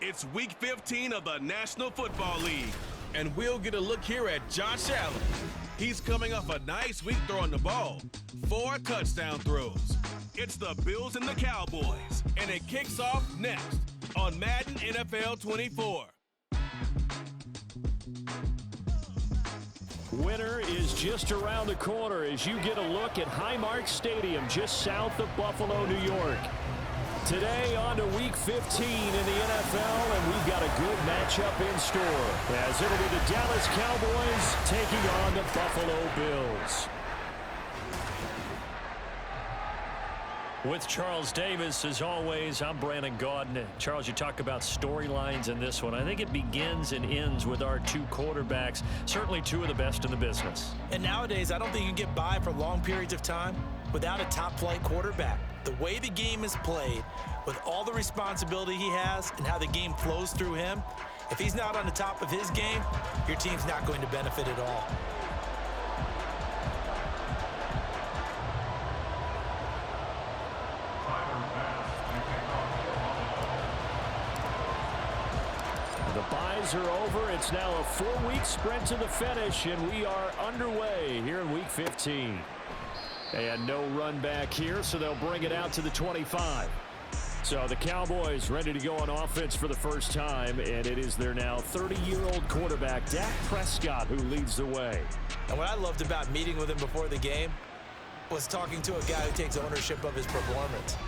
It's Week 15 of the National Football League, and we'll get a look here at Josh Allen. He's coming off a nice week throwing the ball. 4 touchdown throws. It's the Bills and the Cowboys, and it kicks off next on Madden NFL 24. Winter is just around the corner as you get a look at Highmark Stadium just south of Buffalo, New York. Today on to Week 15 in the NFL, and we've got a good matchup in store as it'll be the Dallas Cowboys taking on the Buffalo Bills. With Charles Davis, as always, I'm Brandon Gaudin. Charles, you talk about storylines in this one. I think it begins and ends with our 2 quarterbacks, certainly 2 of the best in the business. And nowadays, I don't think you can get by for long periods of time without a top-flight quarterback. The way the game is played, with all the responsibility he has and how the game flows through him, if he's not on the top of his game, your team's not going to benefit at all. The byes are over. It's now a 4-week sprint to the finish, and we are underway here in Week 15. And no run back here, so they'll bring it out to the 25. So the Cowboys ready to go on offense for the first time, and it is their now 30-year-old quarterback, Dak Prescott, who leads the way. And what I loved about meeting with him before the game was talking to a guy who takes ownership of his performance.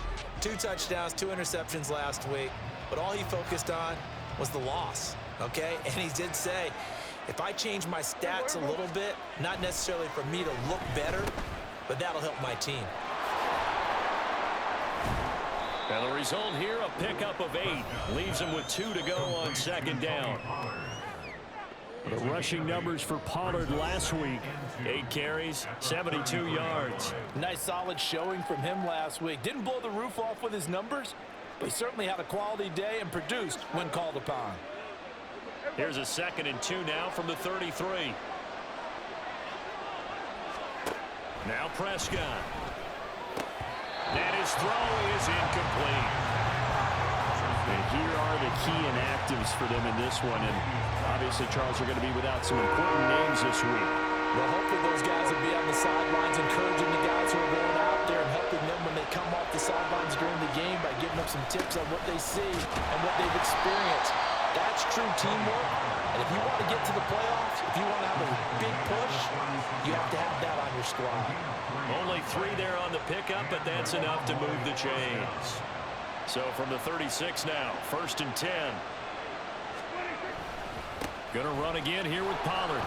2 touchdowns, 2 interceptions last week, but all he focused on was the loss, okay? And he did say, if I change my stats a little bit, not necessarily for me to look better, but that'll help my team. And the result here, a pickup of 8. Leaves him with 2 to go on 2nd down. The rushing numbers for Pollard last week. 8 carries, 72 yards. Nice solid showing from him last week. Didn't blow the roof off with his numbers, but he certainly had a quality day and produced when called upon. Here's a 2nd and 2 now from the 33. Now Prescott. And his throw is incomplete. And here are the key inactives for them in this one. And obviously, Charles, are going to be without some important names this week. Well, hopefully those guys will be on the sidelines encouraging the guys who are going out there and helping them when they come off the sidelines during the game by giving them some tips on what they see and what they've experienced. That's true teamwork. And if you want to get to the playoffs, if you want to have a big push, you have to have that on your squad. Only 3 there on the pickup, but that's enough to move the chains. So from the 36 now, 1st and 10. Going to run again here with Pollard.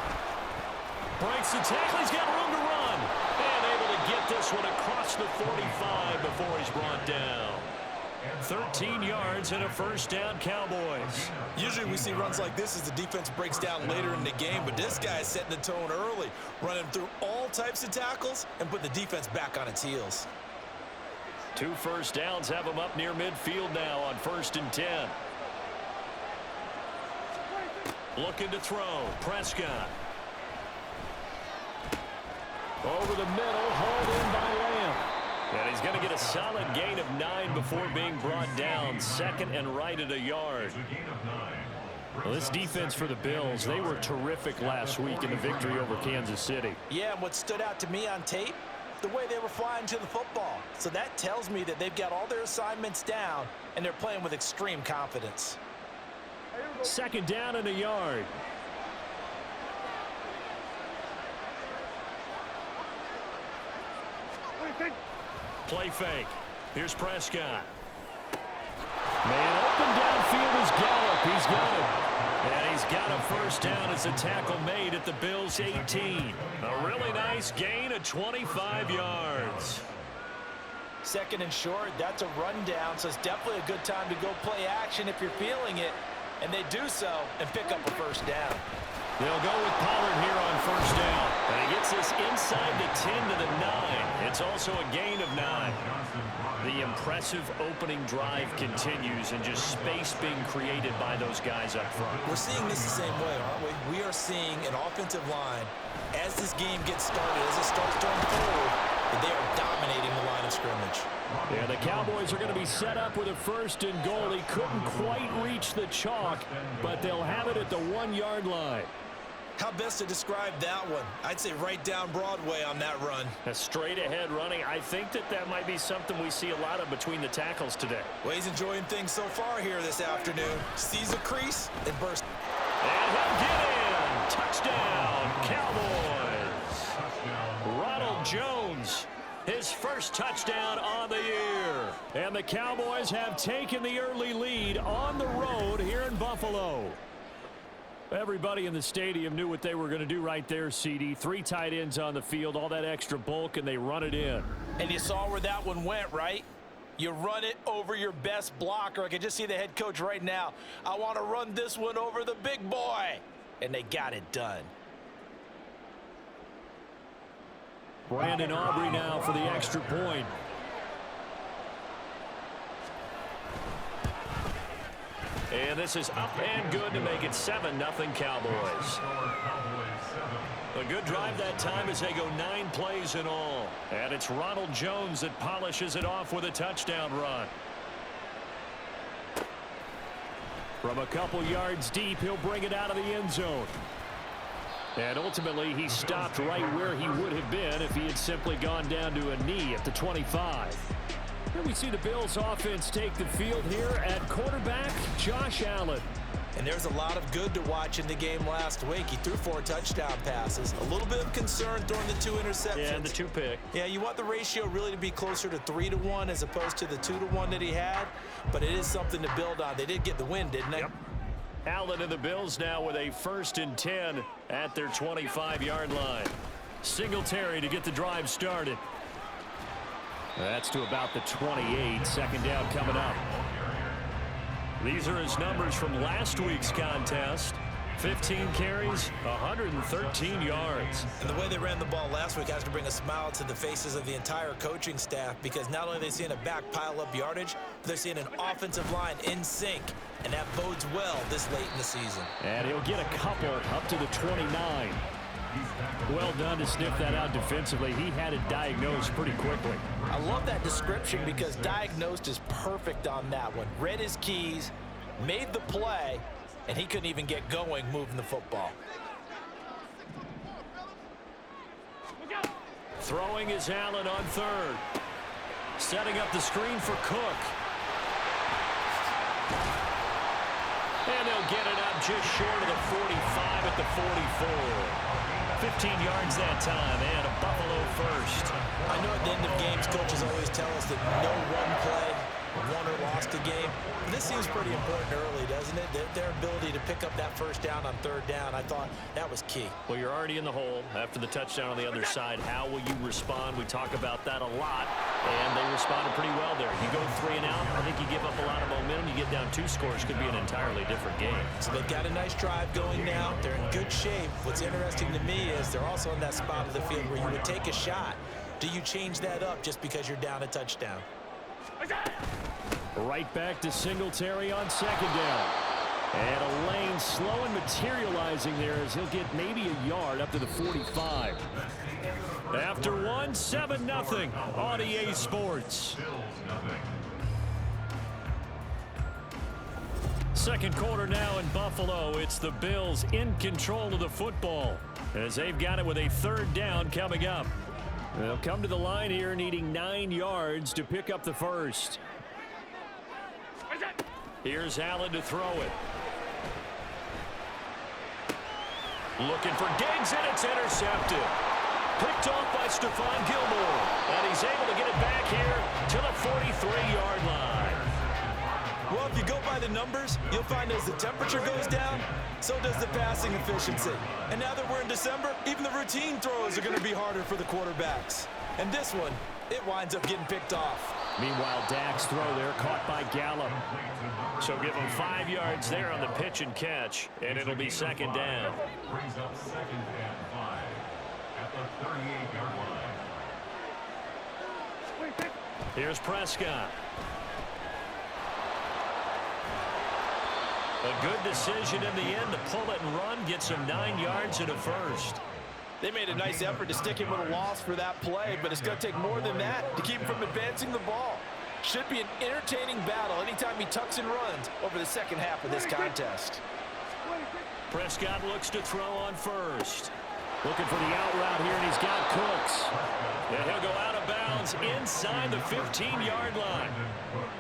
Breaks the tackle. He's got room to run. And able to get this one across the 45 before he's brought down. 13 yards and a 1st down, Cowboys. Usually we see runs like this as the defense breaks down later in the game, but this guy is setting the tone early, running through all types of tackles and put the defense back on its heels. 2 1st downs have him up near midfield now on 1st and 10. Looking to throw. Prescott. Over the middle, hauled in by Lamb. And he's going to get a solid gain of 9 before being brought down. 2nd and right at a yard. Well, this defense for the Bills, they were terrific last week in the victory over Kansas City. Yeah, and what stood out to me on tape, the way they were flying to the football. So that tells me that they've got all their assignments down, and they're playing with extreme confidence. 2nd down and a yard. Play fake. Here's Prescott. Man open downfield is Gallup. He's got it. And he's got a 1st down as a tackle made at the Bills' 18. A really nice gain of 25 yards. 2nd and short, that's a rundown, so it's definitely a good time to go play action if you're feeling it. And they do so and pick up a 1st down. They'll go with Pollard here on 1st down. And he gets this inside the 10 to the 9. It's also a gain of 9. The impressive opening drive continues and just space being created by those guys up front. We're seeing this the same way, aren't we? We are seeing an offensive line, as this game gets started, as it starts to unfold, that they are dominating the line of scrimmage. Yeah, the Cowboys are going to be set up with a 1st and goal. He couldn't quite reach the chalk, but they'll have it at the 1-yard line. How best to describe that one? I'd say right down Broadway on that run. A straight-ahead running. I think that might be something we see a lot of between the tackles today. Well, he's enjoying things so far here this afternoon. Sees a crease and bursts. And he'll get in. Touchdown, Cowboys. Ronald Jones, his first touchdown on the year. And the Cowboys have taken the early lead on the road here in Buffalo. Everybody in the stadium knew what they were going to do right there, CD. 3 tight ends on the field, all that extra bulk, and they run it in. And you saw where that one went, right? You run it over your best blocker. I can just see the head coach right now. I want to run this one over the big boy. And they got it done. Brandon Aubrey now for the extra point. And this is up and good to make it 7-0 Cowboys. A good drive that time as they go 9 plays in all. And it's Ronald Jones that polishes it off with a touchdown run. From a couple yards deep, he'll bring it out of the end zone. And ultimately, he stopped right where he would have been if he had simply gone down to a knee at the 25. Here we see the Bills offense take the field here at quarterback, Josh Allen. And there's a lot of good to watch in the game last week. He threw 4 touchdown passes. A little bit of concern throwing the 2 interceptions. Yeah, and the 2 pick. Yeah, you want the ratio really to be closer to 3-to-1 as opposed to the 2-to-1 that he had. But it is something to build on. They did get the win, didn't they? Yep. Allen and the Bills now with a 1st and 10 at their 25-yard line. Singletary to get the drive started. That's to about the 28. 2nd down coming up. These are his numbers from last week's contest. 15 carries, 113 yards. And the way they ran the ball last week has to bring a smile to the faces of the entire coaching staff, because not only are they seeing a back pile up yardage, but they're seeing an offensive line in sync, and that bodes well this late in the season. And he'll get a couple up to the 29. Well done to sniff that out defensively. He had it diagnosed pretty quickly. I love that description because diagnosed is perfect on that one. Read his keys, made the play, and he couldn't even get going moving the football. Throwing is Allen on 3rd. Setting up the screen for Cook. And they'll get it up just short of the 45 at the 44. 15 yards that time, and a Buffalo first. I know at the end of games, coaches always tell us that no one play won or lost a game. But this seems pretty important early, doesn't it? Their ability to pick up that 1st down on 3rd down, I thought that was key. Well, you're already in the hole after the touchdown on the other side. How will you respond? We talk about that a lot, and they responded pretty well there. You go 3 and out, I think you give up a lot of momentum. You get down 2 scores, could be an entirely different game. So they've got a nice drive going now. They're in good shape. What's interesting to me is they're also in that spot of the field where you would take a shot. Do you change that up just because you're down a touchdown? Right back to Singletary on 2nd down. And a lane slow and materializing there as he'll get maybe a yard up to the 45. After 1, 7-0 on EA Sports. 2nd quarter now in Buffalo. It's the Bills in control of the football as they've got it with a 3rd down coming up. They'll come to the line here needing 9 yards to pick up the 1st. Here's Allen to throw it. Looking for Diggs, and it's intercepted. Picked off by Stephon Gilmore. And he's able to get it back here to the 43-yard line. Well, if you go by the numbers, you'll find as the temperature goes down, so does the passing efficiency. And now that we're in December, even the routine throws are going to be harder for the quarterbacks. And this one, it winds up getting picked off. Meanwhile, Dak's throw there caught by Gallup. So give him 5 yards there on the pitch and catch, and it'll be 2nd down. Brings up 2nd and 5 at the 38-yard line. Here's Prescott. A good decision in the end to pull it and run, get some 9 yards and a 1st. They made a nice effort to stick him with a loss for that play, but it's going to take more than that to keep him from advancing. bouncing the ball. Should be an entertaining battle anytime he tucks and runs over the second half of this contest. Prescott looks to throw on first. Looking for the out route here, and he's got Cooks. And he'll go out of bounds inside the 15-yard line.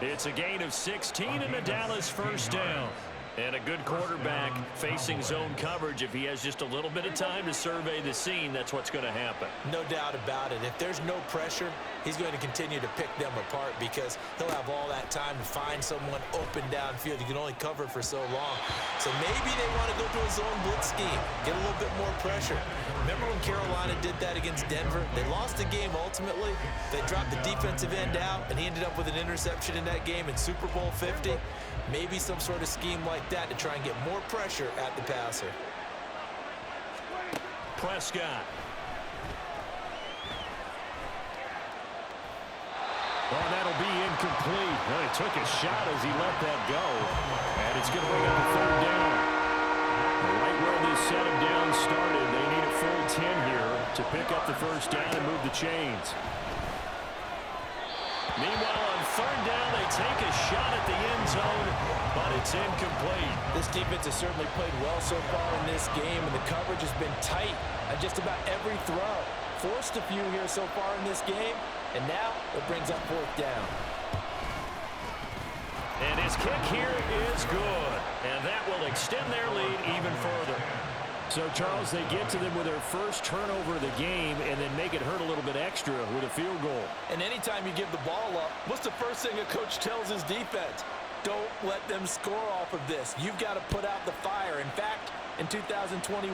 It's a gain of 16 and a Dallas first down. And a good quarterback facing zone coverage. If he has just a little bit of time to survey the scene, that's what's going to happen. No doubt about it. If there's no pressure, he's going to continue to pick them apart because he'll have all that time to find someone open downfield. You can only cover for so long. So maybe they want to go to a zone blitz scheme, get a little bit more pressure. Remember when Carolina did that against Denver? They lost the game ultimately. They dropped the defensive end out, and he ended up with an interception in that game in Super Bowl 50. Maybe some sort of scheme like that to try and get more pressure at the passer. Prescott. Oh, that'll be incomplete. Well, he took a shot as he let that go. And it's going to bring up a third down. Right where this set of downs started, they need a full 10 here to pick up the first down and move the chains. Meanwhile, on third down, they take a shot at the end zone, but it's incomplete. This defense has certainly played well so far in this game, and the coverage has been tight on just about every throw. Forced a few here so far in this game, and now it brings up fourth down. And his kick here is good, and that will extend their lead even further. So, Charles, they get to them with their first turnover of the game and then make it hurt a little bit extra with a field goal. And anytime you give the ball up, what's the first thing a coach tells his defense? Don't let them score off of this. You've got to put out the fire. In fact, in 2021,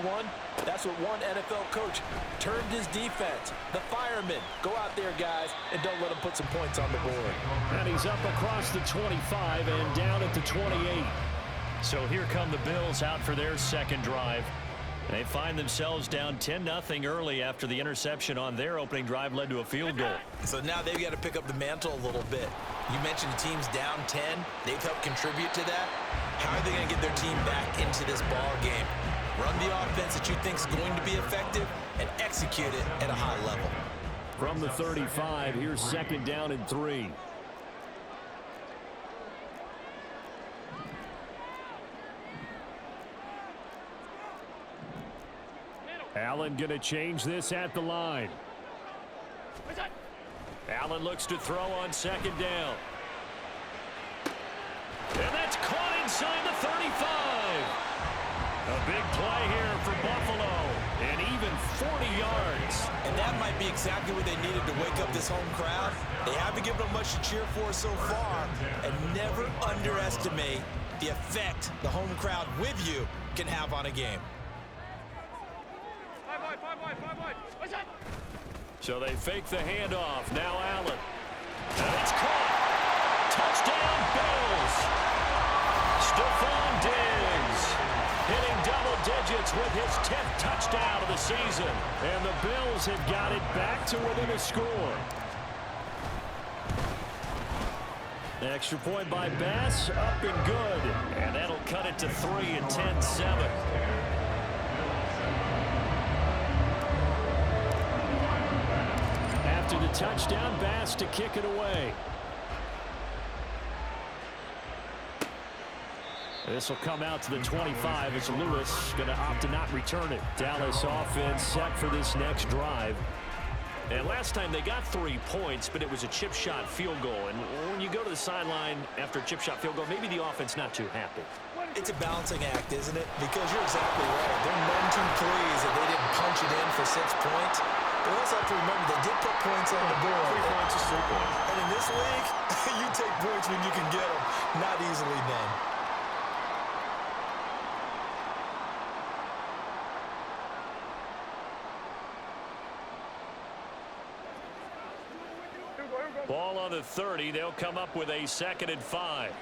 that's what one NFL coach termed his defense. The firemen. Go out there, guys, and don't let them put some points on the board. And he's up across the 25 and down at the 28. So here come the Bills out for their second drive. They find themselves down 10-0 early after the interception on their opening drive led to a field goal. So now they've got to pick up the mantle a little bit. You mentioned the team's down 10. They've helped contribute to that. How are they going to get their team back into this ball game? Run the offense that you think is going to be effective and execute it at a high level. From the 35, here's second down and 3. Allen going to change this at the line. Allen looks to throw on second down. And that's caught inside the 35. A big play here for Buffalo. And even 40 yards. And that might be exactly what they needed to wake up this home crowd. They haven't given them much to cheer for so far. And never underestimate the effect the home crowd with you can have on a game. So they fake the handoff. Now Allen. And it's caught. Touchdown, Bills. Stephon Diggs hitting double digits with his 10th touchdown of the season. And the Bills have got it back to within a score. Extra point by Bass, up and good. And that'll cut it to 3 and 10-7. After the touchdown, Bass to kick it away. This will come out to the 25 as Lewis going to opt to not return it. Dallas offense set for this next drive. And last time they got 3 points, but it was a chip shot field goal. And when you go to the sideline after a chip shot field goal, maybe the offense not too happy. It's a balancing act, isn't it? Because you're exactly right. They're none too pleased that they didn't punch it in for 6 points. But we also have to remember they did put points on the board. 3 points is 3 points. And in this league, you take points when you can get them. Not easily done. Ball on the 30. They'll come up with a 2nd and 5.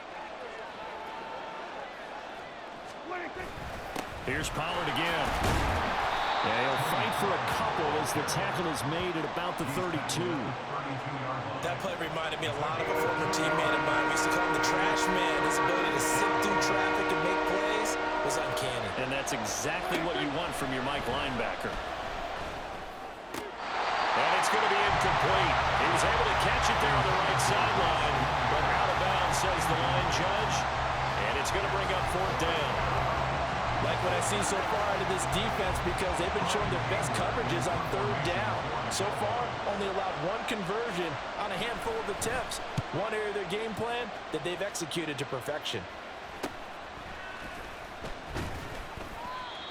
Here's Pollard again. Yeah, he'll fight for a couple as the tackle is made at about the 32. That play reminded me a lot of a former teammate of mine. We used to call him the trash man. His ability to sit through traffic and make plays was uncanny. And that's exactly what you want from your Mike linebacker. And it's going to be incomplete. He was able to catch it there on the right what I see so far out of this defense because they've been showing their best coverages on third down. So far, only allowed one conversion on a handful of attempts. One area of their game plan that they've executed to perfection.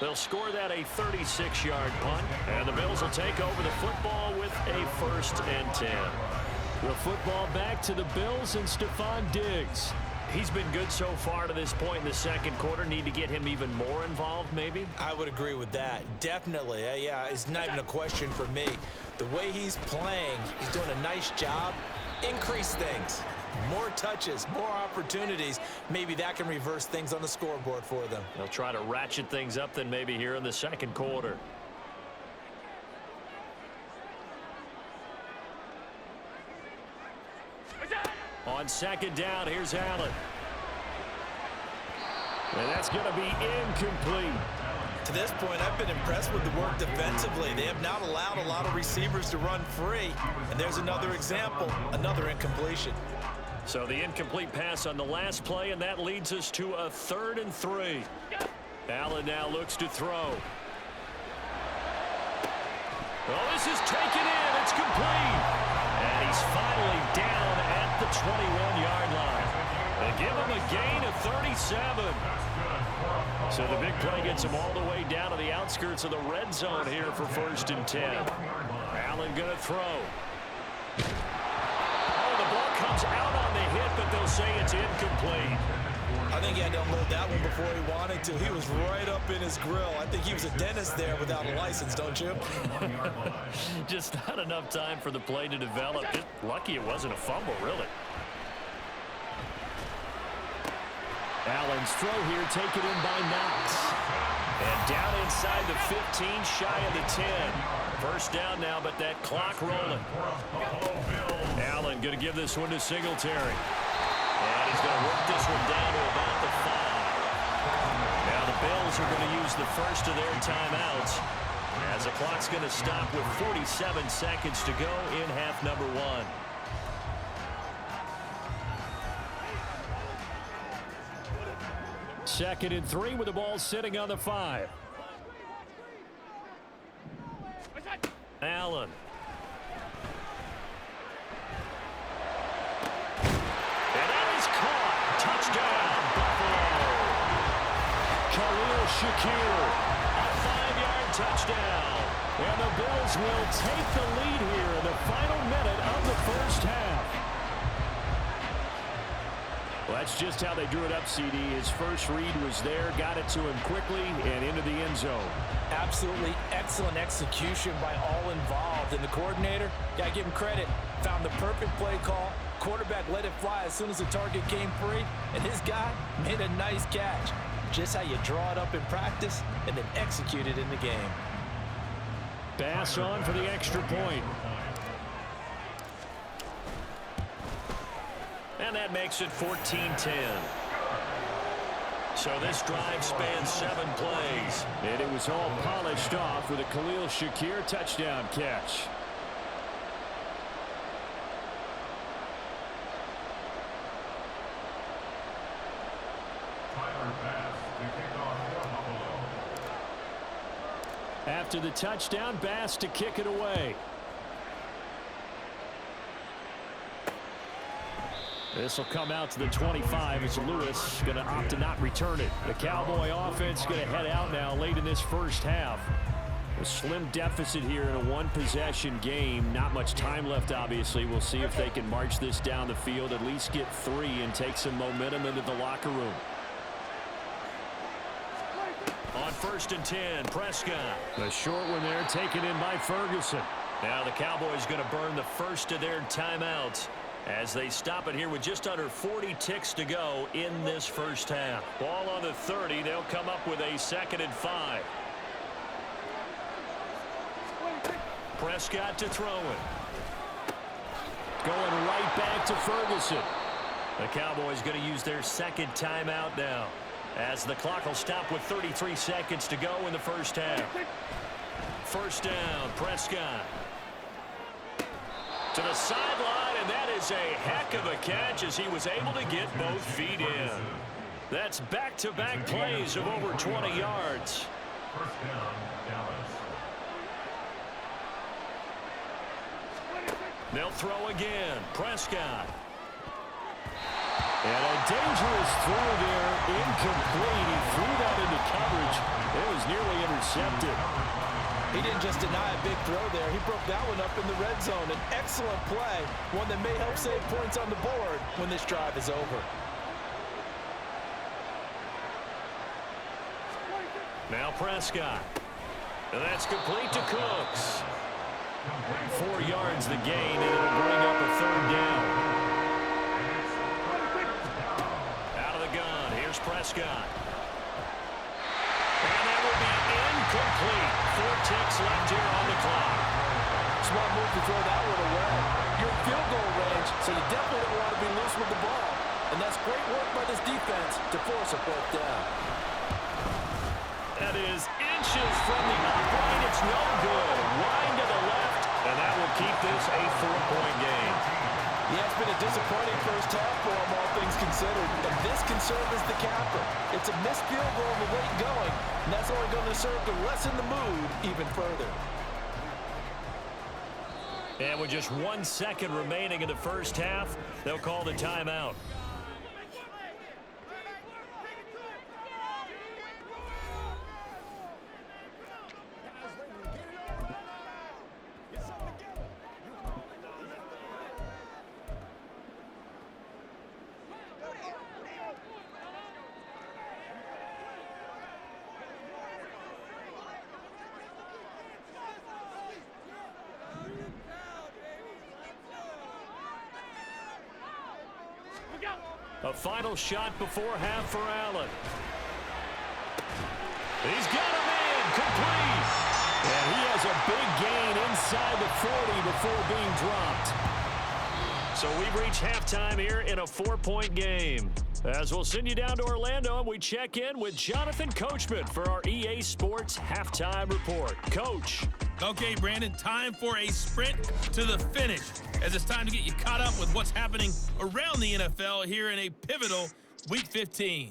They'll score that a 36-yard punt, and the Bills will take over the football with a 1st and 10. The football back to the Bills and Stephon Diggs. He's been good so far to this point in the second quarter. Need to get him even more involved, maybe? I would agree with that. Definitely. Yeah, it's not even a question for me. The way he's playing, he's doing a nice job. Increase things. More touches, more opportunities. Maybe that can reverse things on the scoreboard for them. They'll try to ratchet things up then maybe here in the second quarter. On second down, here's Allen. And that's going to be incomplete. To this point, I've been impressed with the work defensively. They have not allowed a lot of receivers to run free. And there's another example, another incompletion. So the incomplete pass on the last play, and that leads us to a 3rd and 3. Allen now looks to throw. Well, this is taken in. It's complete. And he's finally down at the 21-yard line. They give him a gain of 37. So the big play gets him all the way down to the outskirts of the red zone here for 1st and 10. Allen going to throw. Oh, the ball comes out on the hit, but they'll say it's incomplete. I think he had to unload that one before he wanted to. He was right up in his grill. I think he was a dentist there without a license, don't you? Just not enough time for the play to develop. Just lucky it wasn't a fumble, really. Allen's throw here taken in by Knox. And down inside the 15, shy of the 10. 1st down now, but that clock rolling. Allen going to give this one to Singletary. And he's going to work this one down to about the 5. Now the Bills are going to use the first of their timeouts as the clock's going to stop with 47 seconds to go in half number 1. Second and 3 with the ball sitting on the 5. Allen. And that is caught. Touchdown, Buffalo. Khalil Shakir. A 5-yard touchdown. And the Bills will take the lead here in the final minute of the 1st half. Well, that's just how they drew it up, CD. His first read was there, got it to him quickly, and into the end zone. Absolutely excellent execution by all involved. And the coordinator, got to give him credit, found the perfect play call. Quarterback let it fly as soon as the target came free, and his guy made a nice catch. Just how you draw it up in practice and then execute it in the game. Bass on for the extra point. And that makes it 14-10. So this drive spans 7 plays. And it was all polished off with a Khalil Shakir touchdown catch. After the touchdown, Bass to kick it away. This will come out to the 25 as Lewis going to opt to not return it. The Cowboy offense going to head out now late in this first half. A slim deficit here in a one-possession game. Not much time left, obviously. We'll see if they can march this down the field, at least get 3 and take some momentum into the locker room. On 1st and 10, Prescott. The short one there taken in by Ferguson. Now the Cowboys going to burn the first of their timeouts as they stop it here with just under 40 ticks to go in this first half. Ball on the 30. They'll come up with a 2nd and 5. Prescott to throw it. Going right back to Ferguson. The Cowboys going to use their 2nd timeout now as the clock will stop with 33 seconds to go in the first half. 1st down, Prescott. To the sideline, and that is a heck of a catch as he was able to get both feet in. That's back-to-back plays of over 20 yards. First down, Dallas. They'll throw again. Prescott. And a dangerous throw there. Incomplete. He threw that into coverage. It was nearly intercepted. He didn't just deny a big throw there. He broke that one up in the red zone. An excellent play. One that may help save points on the board when this drive is over. Now Prescott. And that's complete to Cooks. 4 yards the gain, and it'll bring up a third down. Out of the gun. Here's Prescott. And that will be incomplete. 4 ticks left here on the clock. Smart move to throw that one away. You're in field goal range, so you definitely don't want to be loose with the ball. And that's great work by this defense to force a fourth down. That is inches from the upright. It's no good. Wide to the left, and that will keep this a 4-point game. Yeah, it's been a disappointing first half for him, all things considered. And this can serve as the capper. It's a missed field goal with late going, and that's only going to serve to lessen the mood even further. And with just 1 second remaining in the first half, they'll call the timeout. A final shot before half for Allen. He's got him in, complete. And he has a big gain inside the 40 before being dropped. So we've reached halftime here in a 4-point game. As we'll send you down to Orlando, and we check in with Jonathan Coachman for our EA Sports Halftime Report. Coach. Okay, Brandon, time for a sprint to the finish, as it's time to get you caught up with what's happening around the NFL here in a pivotal Week 15.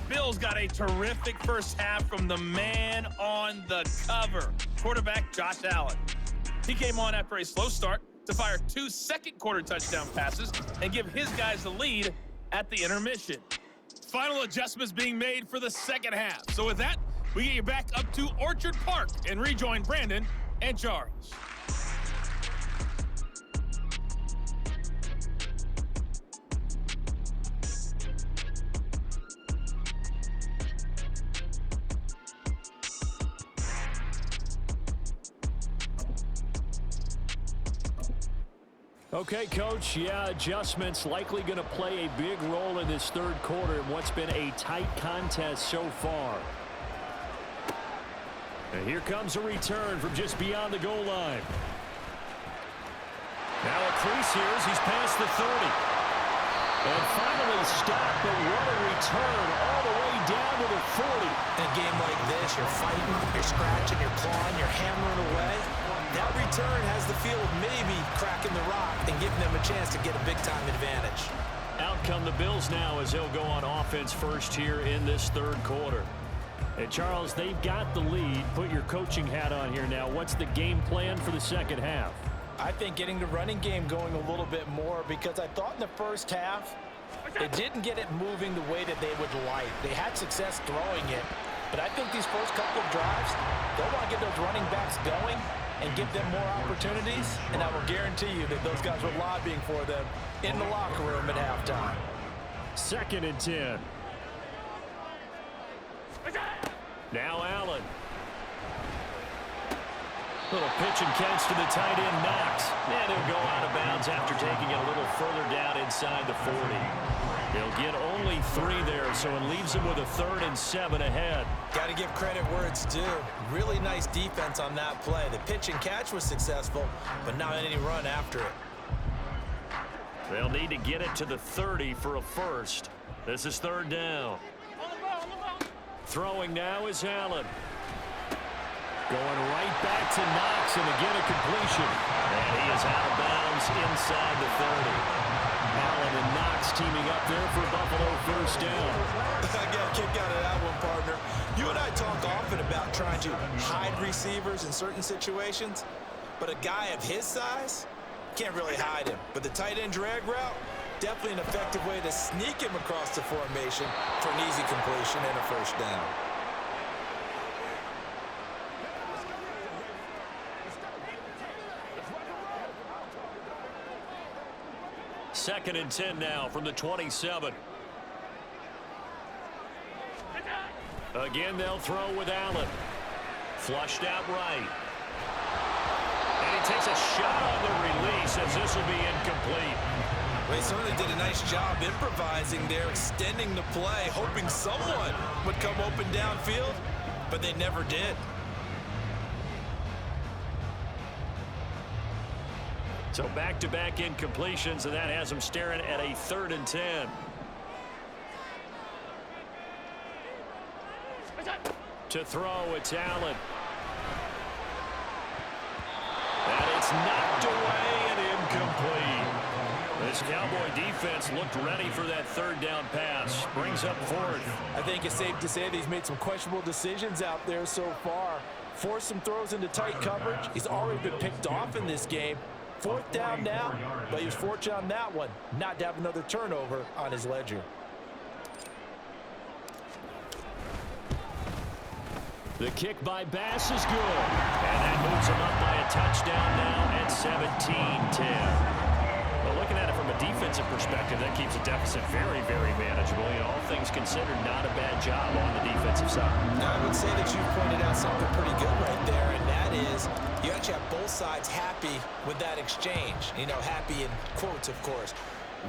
Bills got a terrific first half from the man on the cover, quarterback Josh Allen. He came on after a slow start to fire 2 second-quarter touchdown passes and give his guys the lead at the intermission. Final adjustments being made for the second half. So with that, we get you back up to Orchard Park and rejoin Brandon and Charles. Okay, Coach, yeah, adjustments likely going to play a big role in this third quarter in what's been a tight contest so far. And here comes a return from just beyond the goal line. Now a crease here as he's past the 30. And finally stopped, but what a return all the way down to the 40. In a game like this, you're fighting, you're scratching, you're clawing, you're hammering away. That return has the feel of maybe cracking the rock and giving them a chance to get a big-time advantage. Out come the Bills now as they'll go on offense first here in this third quarter. And, Charles, they've got the lead. Put your coaching hat on here now. What's the game plan for the second half? I think getting the running game going a little bit more, because I thought in the first half they didn't get it moving the way that they would like. They had success throwing it, but I think these first couple of drives, they'll want to get those running backs going and give them more opportunities, and I will guarantee you that those guys were lobbying for them in the locker room at halftime. 2nd and 10. Now Allen. Little pitch and catch to the tight end, Knox. And he'll go out of bounds after taking it a little further down inside the 40. They'll get only 3 there, so it leaves them with a 3rd and 7 ahead. Got to give credit where it's due. Really nice defense on that play. The pitch and catch was successful, but not any run after it. They'll need to get it to the 30 for a first. This is 3rd down. Throwing now is Allen. Going right back to Knox, and again a completion. And he is out of bounds inside the 30. Allen and Knox teaming up there for Buffalo first down. I got a kick out of that one, partner. You and I talk often about trying to hide receivers in certain situations, but a guy of his size can't really hide him. But the tight end drag route, definitely an effective way to sneak him across the formation for an easy completion and a first down. Second and 10 now from the 27. Again, they'll throw with Allen. Flushed out right. And he takes a shot on the release as this will be incomplete. Well, he certainly did a nice job improvising there, extending the play, hoping someone would come open downfield, but they never did. So back-to-back incompletions, and that has them staring at a 3rd and 10. To throw, it's Allen. And it's knocked away and incomplete. This Cowboy defense looked ready for that 3rd down pass. Brings up 4th. I think it's safe to say that he's made some questionable decisions out there so far. Forced some throws into tight coverage. He's already been picked off in this game. 4th down now, but he was fortunate on that one not to have another turnover on his ledger. The kick by Bass is good. And that moves him up by a touchdown now at 17-10. Well, looking at it from a defensive perspective, that keeps the deficit very, very manageable. You know, all things considered, not a bad job on the defensive side. Now, I would say that you pointed out something pretty good right there, and that is you actually have both sides happy with that exchange. You know, happy in quotes, of course.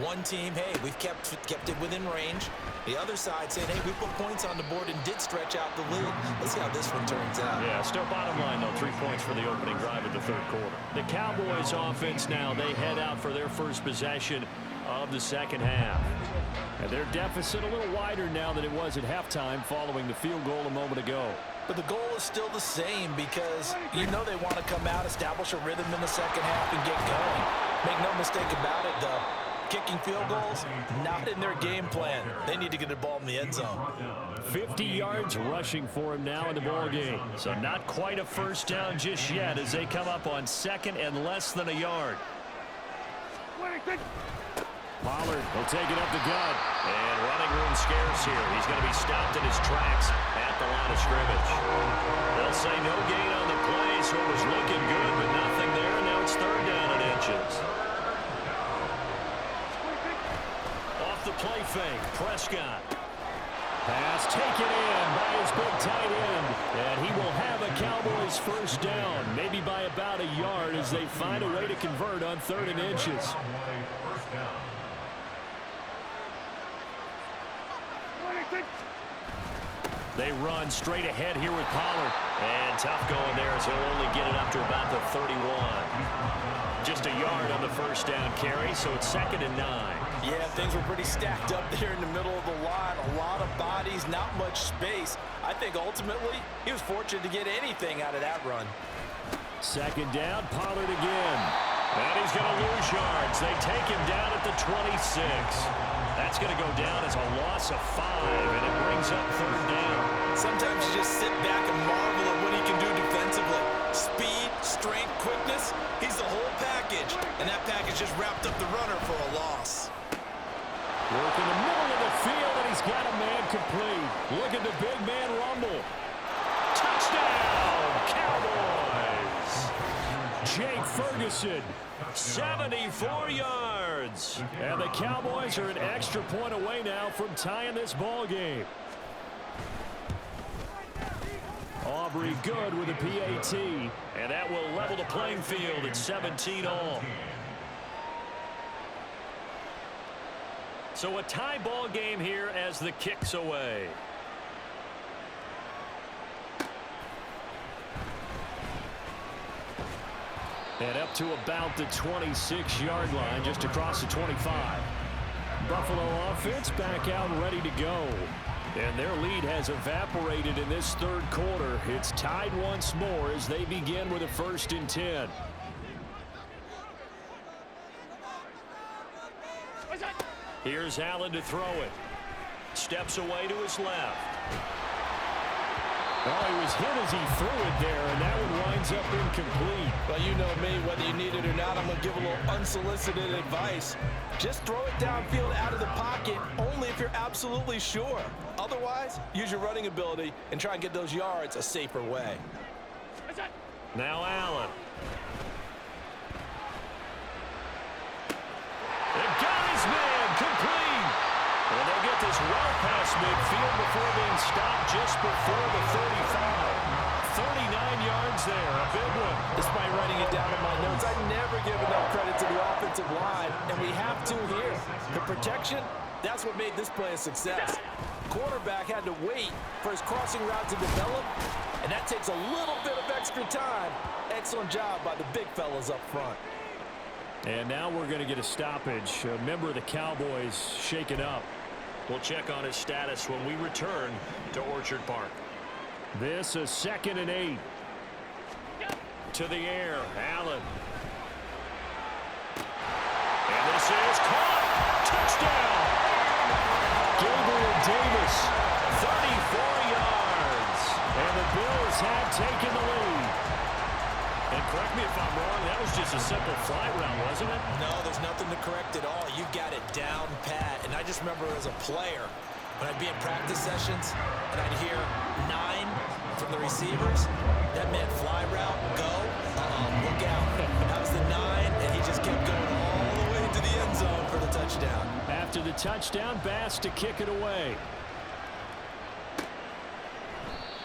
One team, hey, we've kept it within range. The other side saying, hey, we put points on the board and did stretch out the lead. Let's see how this one turns out. Yeah, still bottom line, though, 3 points for the opening drive of the 3rd quarter. The Cowboys offense now, they head out for their first possession of the 2nd half. And their deficit a little wider now than it was at halftime following the field goal a moment ago. But the goal is still the same because you know they want to come out, establish a rhythm in the 2nd half, and get going. Make no mistake about it, though. Kicking field goals, not in their game plan. They need to get the ball in the end zone. 50 yards rushing for him now in the ball game. So not quite a first down just yet as they come up on 2nd and less than a yard. Pollard will take it up the gut. And running room scarce here. He's going to be stopped in his tracks at the line of scrimmage. They'll say no gain on the play, so it was looking good, but nothing there, and now it's 3rd down and inches. Off the play fake, Prescott. Pass taken in by his big tight end. And he will have a Cowboys first down, maybe by about a yard as they find a way to convert on 3rd and inches. They run straight ahead here with Pollard. And tough going there as he'll only get it up to about the 31. Just a yard on the first down carry, so it's 2nd and 9. Yeah, things were pretty stacked up there in the middle of the line. A lot of bodies, not much space. I think ultimately he was fortunate to get anything out of that run. 2nd down, Pollard again. And he's going to lose yards. They take him down at the 26. That's going to go down as a loss of 5, and it brings up 3rd down. Sometimes you just sit back and marvel at what he can do defensively. Speed, strength, quickness, he's the whole package. And that package just wrapped up the runner for a loss. Work in the middle of the field, and he's got a man complete. Look at the big man rumble. Touchdown, Cowboys! Jake Ferguson, 74 yards. And the Cowboys are an extra point away now from tying this ball game. Aubrey good with a PAT. And that will level the playing field at 17 all. So a tie ball game here as the kick's away. And up to about the 26-yard line, just across the 25. Buffalo offense back out and ready to go. And their lead has evaporated in this third quarter. It's tied once more as they begin with a 1st and 10. Here's Allen to throw it. Steps away to his left. Oh, he was hit as he threw it there, and that one winds up incomplete. Well, you know me, whether you need it or not, I'm going to give a little unsolicited advice. Just throw it downfield out of the pocket, only if you're absolutely sure. Otherwise, use your running ability and try and get those yards a safer way. Now Allen. The guy's man, complete. And they get this well past midfield before being stopped just before the 35. 39 yards there, a big one. Despite writing it down in my notes, I never give enough credit to the offensive line, and we have to here. The protection, that's what made this play a success. Quarterback had to wait for his crossing route to develop, and that takes a little bit of extra time. Excellent job by the big fellas up front. And now we're going to get a stoppage. A member of the Cowboys shaken up. We'll check on his status when we return to Orchard Park. This is 2nd and 8. To the air, Allen. And this is caught. Touchdown. Gabriel Davis, 34 yards. And the Bills have taken the lead. And correct me if I'm wrong, that was just a simple fly route, wasn't it? No, there's nothing to correct at all. You got it down pat. And I just remember as a player, when I'd be in practice sessions and I'd hear 9 from the receivers, that meant fly route, go, look out. That was the 9, and he just kept going all the way to the end zone for the touchdown. After the touchdown, Bass to kick it away.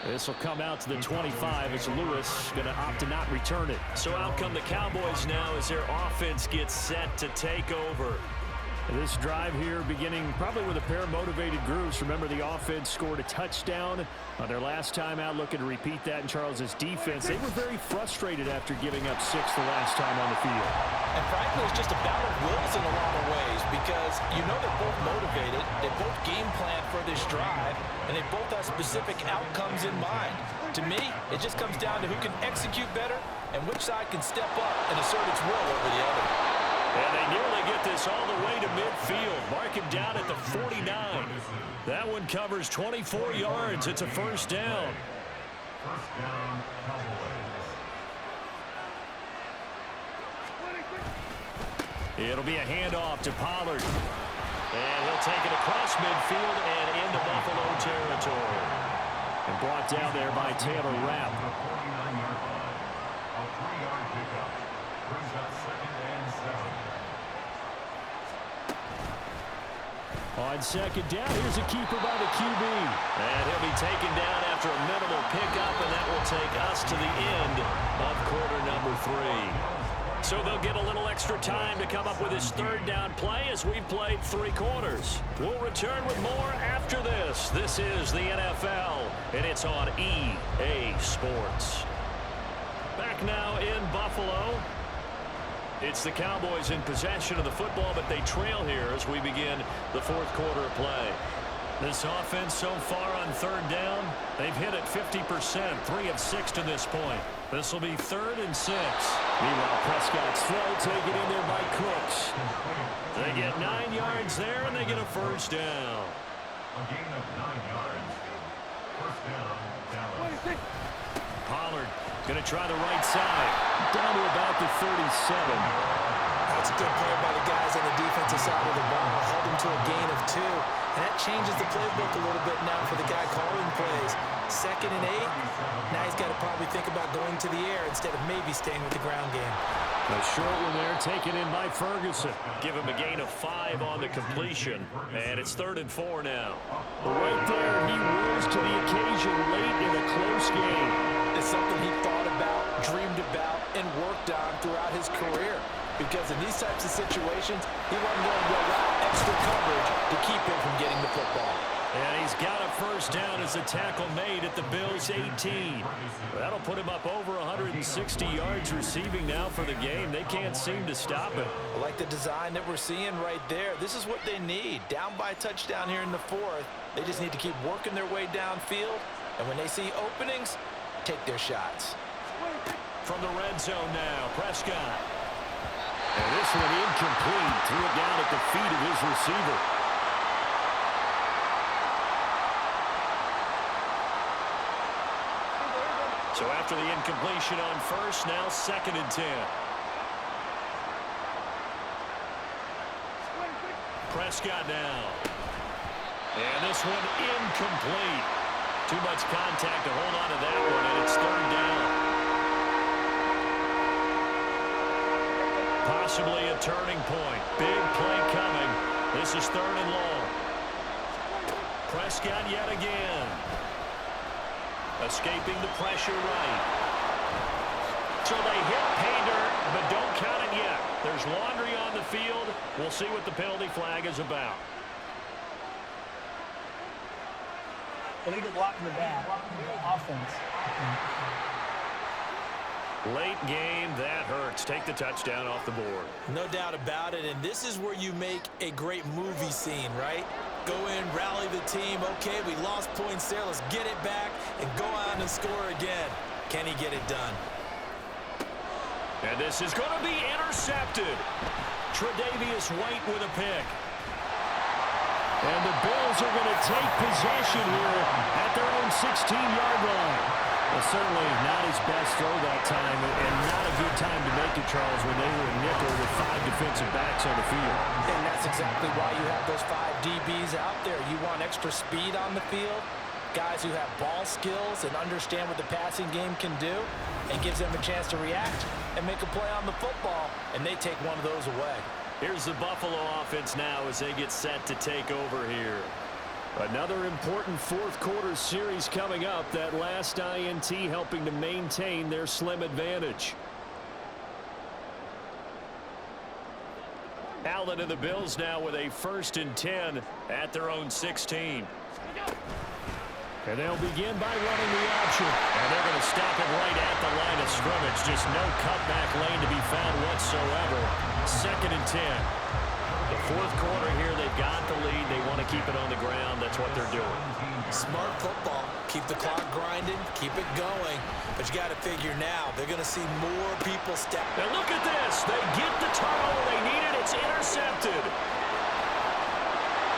This will come out to the 25 as Lewis going to opt to not return it. So out come the Cowboys now as their offense gets set to take over. This drive here beginning probably with a pair of motivated groups. Remember, the offense scored a touchdown on their last time out, looking to repeat that in Charles's defense. They were very frustrated after giving up 6 the last time on the field. And frankly, it's just a battle of wills in a lot of ways because you know they're both motivated, they both game plan for this drive, and they both have specific outcomes in mind. To me, it just comes down to who can execute better and which side can step up and assert its will over the other. And they nearly get this all the way to midfield. Mark him down at the 49. That one covers 24 yards. It's a 1st down. First down, Cowboys. It'll be a handoff to Pollard. And he'll take it across midfield and into Buffalo territory. And brought down there by Taylor Rapp. The 49-yard line. A 3-yard pickup. Brings up 2nd and 7. On 2nd down, here's a keeper by the QB. And he'll be taken down after a minimal pickup, and that will take us to the end of quarter number 3. So they'll get a little extra time to come up with his 3rd down play as we've played 3 quarters. We'll return with more after this. This is the NFL, and it's on EA Sports. Back now in Buffalo. It's the Cowboys in possession of the football, but they trail here as we begin the 4th quarter of play. This offense so far on 3rd down, they've hit it 50%, 3 of 6 to this point. This will be 3rd and 6. Meanwhile, Prescott's throw taken in there by Cooks. They get 9 yards there, and they get a 1st down. A gain of 9 yards. 1st down, Dallas. Pollard going to try the right side. Down to about the 37. That's a good play by the guys on the defensive side of the ball. Held him to a gain of 2. And that changes the playbook a little bit now for the guy calling plays. 2nd and 8. Now he's got to probably think about going to the air instead of maybe staying with the ground game. A short one there taken in by Ferguson. Give him a gain of 5 on the completion. And it's 3rd and 4 now. Right there, he rose to the occasion late in a close game. It's something he thought about, dreamed about, and worked on throughout his career. Because in these types of situations, he wasn't going to allow extra coverage to keep him from getting the football. And he's got a first down as a tackle made at the Bills' 18. That'll put him up over 160 yards receiving now for the game. They can't seem to stop it. I like the design that we're seeing right there. This is what they need. Down by a touchdown here in the 4th. They just need to keep working their way downfield. And when they see openings, take their shots. From the red zone now, Prescott. And this one incomplete. Threw it down at the feet of his receiver. So after the incompletion on first, now 2nd and 10. Prescott now. And this one incomplete. Too much contact to hold on to that one, and it's 3rd down. Possibly a turning point. Big play coming. This is 3rd and long. Prescott yet again. Escaping the pressure right. So they hit pay dirt, but don't count it yet. There's laundry on the field. We'll see what the penalty flag is about. Illegal block in the back. Offense. Late game, that hurts. Take the touchdown off the board. No doubt about it, and this is where you make a great movie scene, right? Go in, rally the team. Okay, we lost points there. Let's get it back and go out and score again. Can he get it done? And this is going to be intercepted. Tre'Davious White with a pick. And the Bills are going to take possession here at their own 16-yard line. Well, certainly not his best throw that time, and not a good time to make it, Charles, when they were in nickel with 5 defensive backs on the field. And that's exactly why you have those 5 DBs out there. You want extra speed on the field, guys who have ball skills and understand what the passing game can do, and gives them a chance to react and make a play on the football, and they take one of those away. Here's the Buffalo offense now as they get set to take over here. Another important 4th quarter series coming up. That last INT helping to maintain their slim advantage. Allen and the Bills now with a 1st and 10 at their own 16. And they'll begin by running the option. And they're going to stop it right at the line of scrimmage. Just no cutback lane to be found whatsoever. 2nd and 10. The 4th quarter here, they've got the lead. They want to keep it on the ground. That's what they're doing. Smart football. Keep the clock grinding. Keep it going. But you got to figure now, they're going to see more people step. Now look at this. They get the turnover they needed. It's intercepted.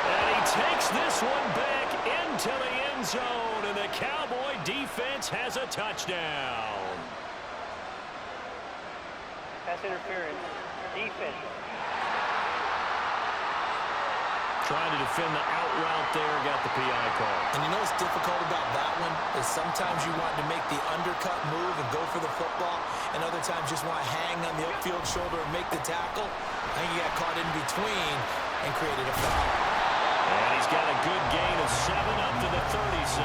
And he takes this one back into the end zone. And the Cowboy defense has a touchdown. Pass interference. Defense. Trying to defend the out route there, got the PI call. And you know what's difficult about that one is sometimes you want to make the undercut move and go for the football, and other times just want to hang on the upfield shoulder and make the tackle. I think he got caught in between and created a foul. And he's got a good gain of 7 up to the 37.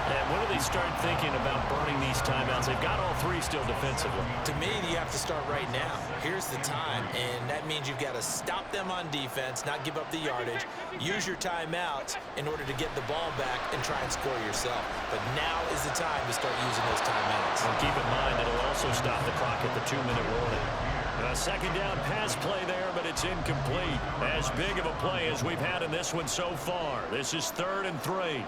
And when do they start thinking about burning these timeouts? They've got all 3 still defensively. To me, you have to start right now. Here's the time, and that means you've got to stop them on defense, not give up the yardage, use your timeouts in order to get the ball back and try and score yourself. But now is the time to start using those timeouts. And keep in mind, it'll also stop the clock at the 2-minute warning. A 2nd down pass play there, but it's incomplete. As big of a play as we've had in this one so far. This is 3rd and 3.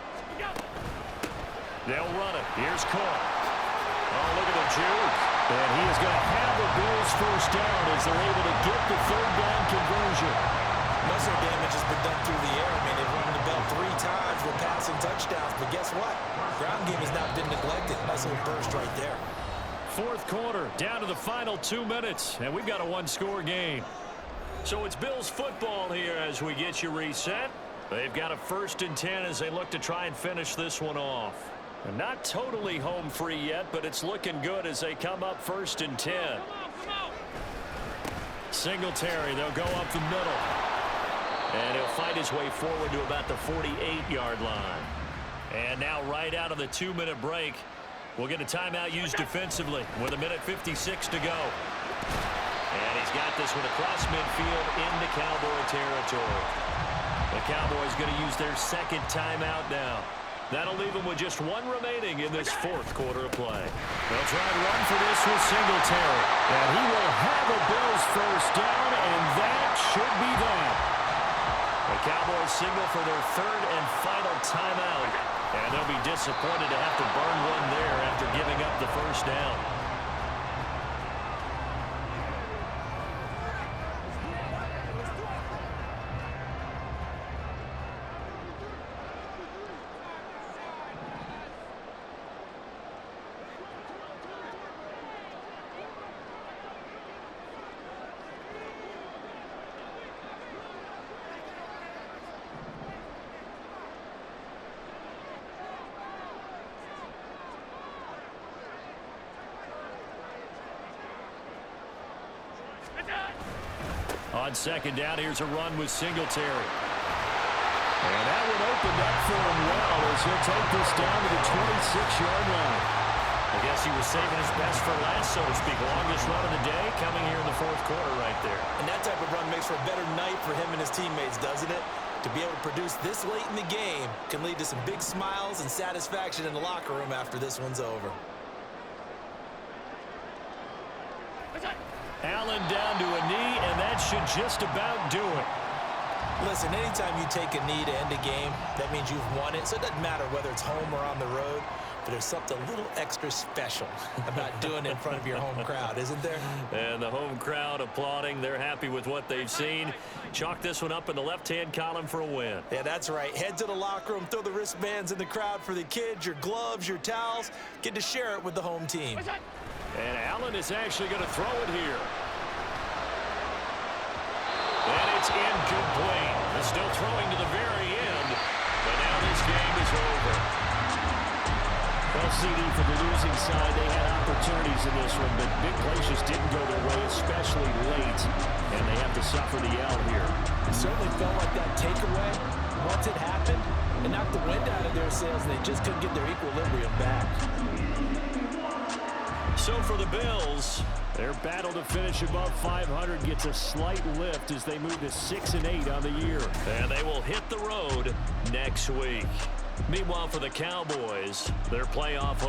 They'll run it. Here's Cook. Oh, look at the juke. And he is going to have the Bills first down as they're able to get the 3rd down conversion. Muscle damage has been done through the air. I mean, they've run the bell 3 times with passing touchdowns. But guess what? Ground game has not been neglected. Nice little burst right there. 4th quarter, down to the final 2 minutes. And we've got a 1-score game. So it's Bills football here as we get you reset. They've got a 1st and 10 as they look to try and finish this one off. And not totally home free yet, but it's looking good as they come up 1st and 10. Singletary, they'll go up the middle. And he'll fight his way forward to about the 48-yard line. And now right out of the 2-minute break, we'll get a timeout used defensively with 1:56 to go. And he's got this one across midfield into Cowboy territory. The Cowboys going to use their second timeout now. That'll leave them with just one remaining in this fourth quarter of play. They'll try and run for this with Singletary. And he will have a Bills first down, and that should be that. The Cowboys signal for their third and final timeout. And they'll be disappointed to have to burn one there after giving up the first down. On second down, here's a run with Singletary. And that one opened up for him well as he'll take this down to the 26-yard line. I guess he was saving his best for last, so to speak. Longest run of the day coming here in the fourth quarter right there. And that type of run makes for a better night for him and his teammates, doesn't it? To be able to produce this late in the game can lead to some big smiles and satisfaction in the locker room after this one's over. Allen down to a knee, and that should just about do it. Listen, anytime you take a knee to end a game, that means you've won it. So it doesn't matter whether it's home or on the road, but there's something a little extra special about doing it in front of your home crowd, isn't there? And the home crowd applauding. They're happy with what they've seen. Chalk this one up in the left-hand column for a win. Yeah, that's right. Head to the locker room, throw the wristbands in the crowd for the kids, your gloves, your towels. Get to share it with the home team. And Allen is actually going to throw it here. And it's incomplete. They're still throwing to the very end. But now this game is over. Well, CD, for the losing side, they had opportunities in this one, but big plays just didn't go their way, especially late. And they have to suffer the L here. It certainly felt like that takeaway, once it happened, it knocked the wind out of their sails, and they just couldn't get their equilibrium back. So for the Bills, their battle to finish above 500 gets a slight lift as they move to 6-8 on the year. And they will hit the road next week. Meanwhile, for the Cowboys, their playoff hopes